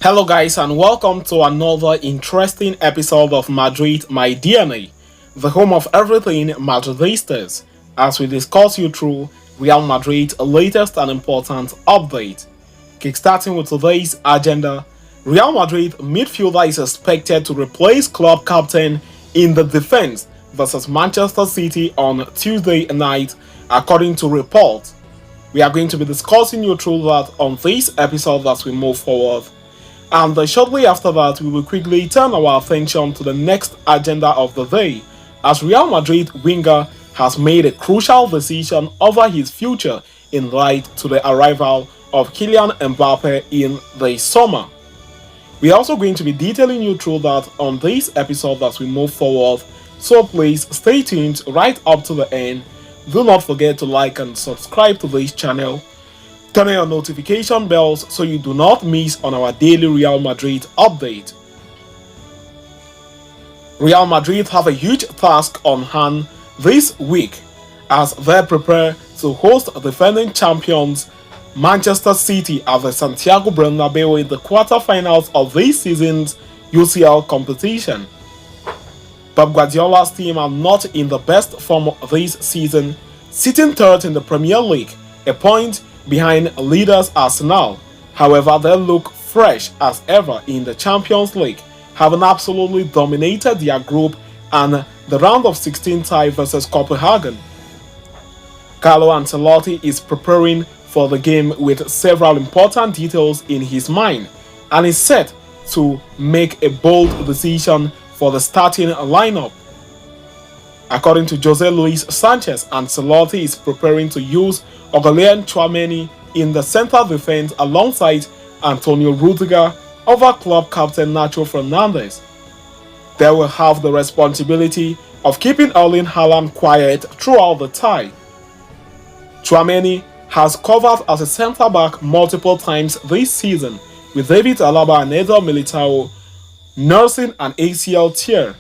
Hello guys and welcome to another interesting episode of Madrid My DNA, the home of everything Madridistas, as we discuss you through Real Madrid's latest and important update. Kickstarting with today's agenda, Real Madrid midfielder is expected to replace club captain in the defense versus Manchester City on Tuesday night, according to reports. We are going to be discussing you through that on this episode as we move forward. And shortly after that, we will quickly turn our attention to the next agenda of the day, as Real Madrid winger has made a crucial decision over his future in light to the arrival of Kylian Mbappe in the summer. We are also going to be detailing you through that on this episode as we move forward, so please stay tuned right up to the end. Do not forget to like and subscribe to this channel. Turn on your notification bells so you do not miss on our daily Real Madrid update. Real Madrid have a huge task on hand this week as they prepare to host defending champions Manchester City at the Santiago Bernabeu in the quarterfinals of this season's UCL competition. Pep Guardiola's team are not in the best form this season, sitting third in the Premier League, a point behind leaders Arsenal. However, they look fresh as ever in the Champions League, having absolutely dominated their group and the round of 16 tie versus Copenhagen. Carlo Ancelotti is preparing for the game with several important details in his mind and is set to make a bold decision for the starting lineup. According to Jose Luis Sanchez, Ancelotti is preparing to use Tchouaméni in the center defense alongside Antonio Rodrygo over club captain Nacho Fernandez. They will have the responsibility of keeping Erling Haaland quiet throughout the tie. Tchouaméni has covered as a centre-back multiple times this season, with David Alaba and Eder Militao nursing an ACL tear.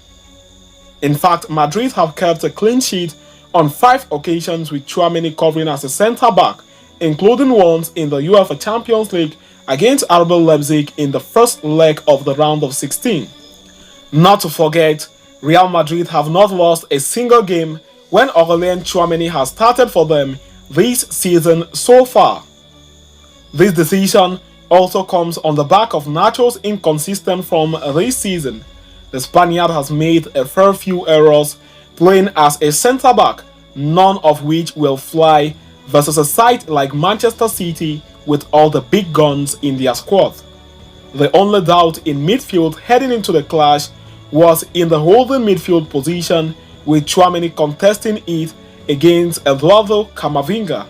In fact, Madrid have kept a clean sheet on 5 occasions with Tchouaméni covering as a centre-back, including once in the UEFA Champions League against RB Leipzig in the first leg of the round of 16. Not to forget, Real Madrid have not lost a single game when Tchouaméni has started for them this season so far. This decision also comes on the back of Nacho's inconsistent form this season. The Spaniard has made a fair few errors playing as a centre-back, none of which will fly versus a side like Manchester City with all the big guns in their squad. The only doubt in midfield heading into the clash was in the holding midfield position, with Tchouaméni contesting it against Eduardo Camavinga.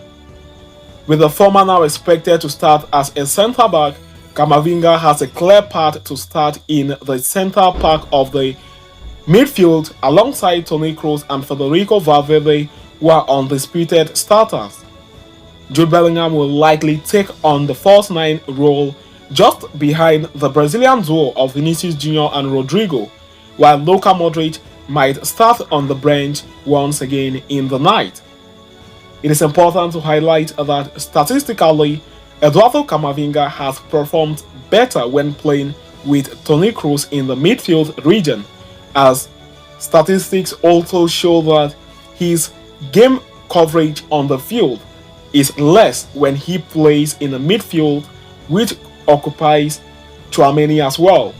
With the former now expected to start as a centre-back, Camavinga has a clear path to start in the centre part of the midfield alongside Toni Kroos and Federico Valverde, who are undisputed starters. Jude Bellingham will likely take on the false 9 role just behind the Brazilian duo of Vinicius Jr. and Rodrygo, while Luka Modric might start on the bench once again in the night. It is important to highlight that statistically, Eduardo Camavinga has performed better when playing with Toni Kroos in the midfield region, as statistics also show that his game coverage on the field is less when he plays in the midfield, which occupies Tchouaméni as well.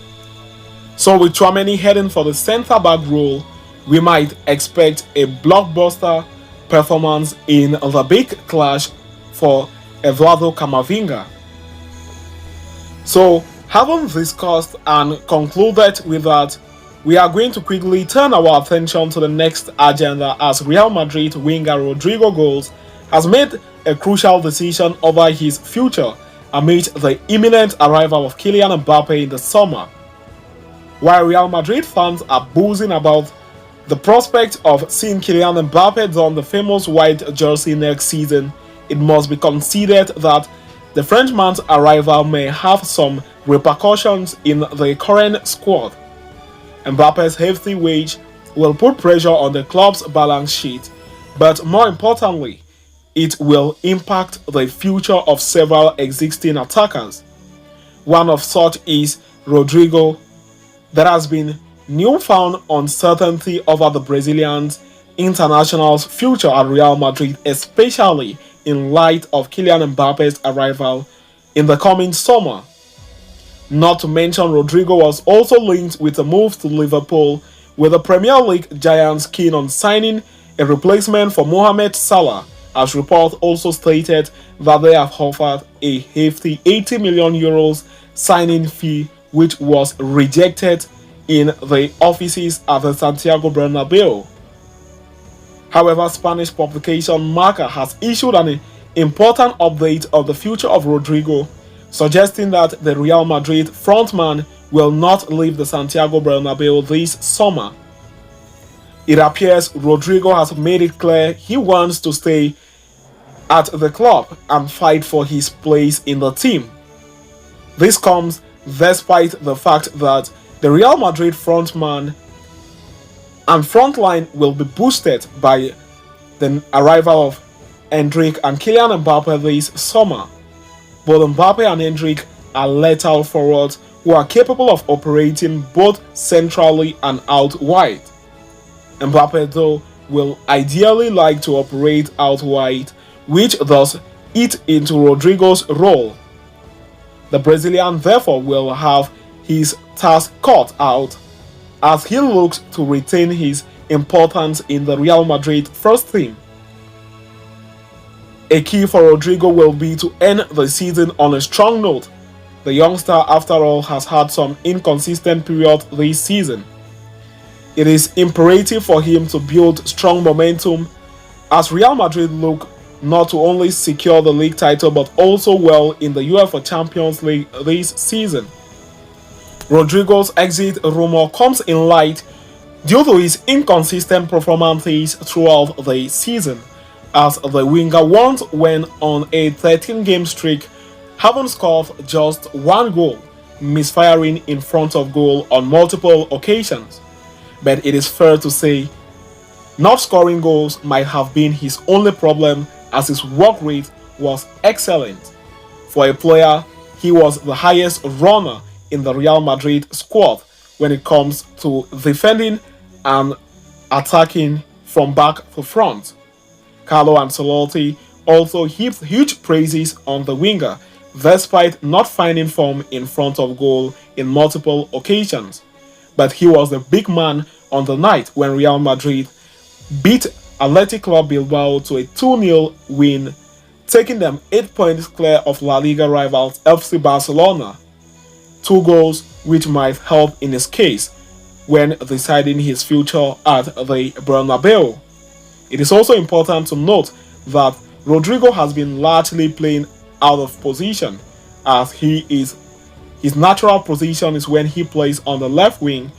So with Tchouaméni heading for the centre-back role, we might expect a blockbuster performance in the big clash for Eduardo Camavinga. So, having discussed and concluded with that, we are going to quickly turn our attention to the next agenda, as Real Madrid winger Rodrygo Goals has made a crucial decision over his future amid the imminent arrival of Kylian Mbappe in the summer. While Real Madrid fans are boozing about the prospect of seeing Kylian Mbappe don the famous white jersey next season, it must be considered that the Frenchman's arrival may have some repercussions in the current squad. Mbappe's hefty wage will put pressure on the club's balance sheet, but more importantly, it will impact the future of several existing attackers. One of such is Rodrygo. There has been newfound uncertainty over the Brazilian international's future at Real Madrid, especially in light of Kylian Mbappe's arrival in the coming summer. Not to mention, Rodrygo was also linked with a move to Liverpool, with the Premier League giants keen on signing a replacement for Mohamed Salah, as reports also stated that they have offered a hefty €80 million signing fee, which was rejected in the offices at the Santiago Bernabeu. However, Spanish publication Marca has issued an important update of the future of Rodrygo, suggesting that the Real Madrid frontman will not leave the Santiago Bernabeu this summer. It appears Rodrygo has made it clear he wants to stay at the club and fight for his place in the team. This comes despite the fact that the Real Madrid frontman and frontline will be boosted by the arrival of Endrick and Kylian Mbappe this summer. Both Mbappe and Endrick are lethal forwards who are capable of operating both centrally and out wide. Mbappe, though, will ideally like to operate out wide, which thus eats into Rodrygo's role. The Brazilian therefore will have his task cut out as he looks to retain his importance in the Real Madrid first team. A key for Rodrygo will be to end the season on a strong note. The youngster, after all, has had some inconsistent periods this season. It is imperative for him to build strong momentum as Real Madrid look not to only secure the league title but also well in the UEFA Champions League this season. Rodrygo's exit rumor comes in light due to his inconsistent performances throughout the season, as the winger once went on a 13-game streak, having scored just one goal, misfiring in front of goal on multiple occasions. But it is fair to say, not scoring goals might have been his only problem, as his work rate was excellent. For a player, he was the highest runner in the Real Madrid squad when it comes to defending and attacking from back to front. Carlo Ancelotti also heaped huge praises on the winger, despite not finding form in front of goal in multiple occasions. But he was the big man on the night when Real Madrid beat Athletic Club Bilbao to a 2-0 win, taking them 8 points clear of La Liga rivals FC Barcelona. 2 goals which might help in his case when deciding his future at the Bernabeu. It is also important to note that Rodrygo has been largely playing out of position, as his natural position is when he plays on the left wing,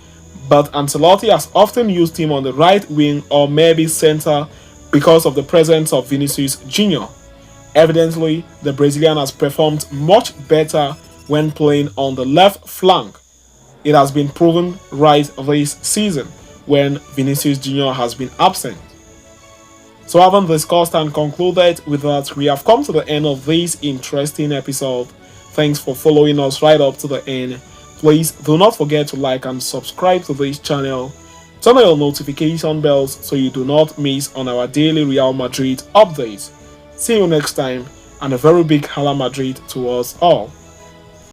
but Ancelotti has often used him on the right wing or maybe center because of the presence of Vinicius Jr. Evidently, the Brazilian has performed much better when playing on the left flank. It has been proven right this season when Vinicius Jr. has been absent. So having discussed and concluded with that, we have come to the end of this interesting episode. Thanks for following us right up to the end. Please do not forget to like and subscribe to this channel. Turn on your notification bells so you do not miss on our daily Real Madrid updates. See you next time, and a very big Hala Madrid to us all.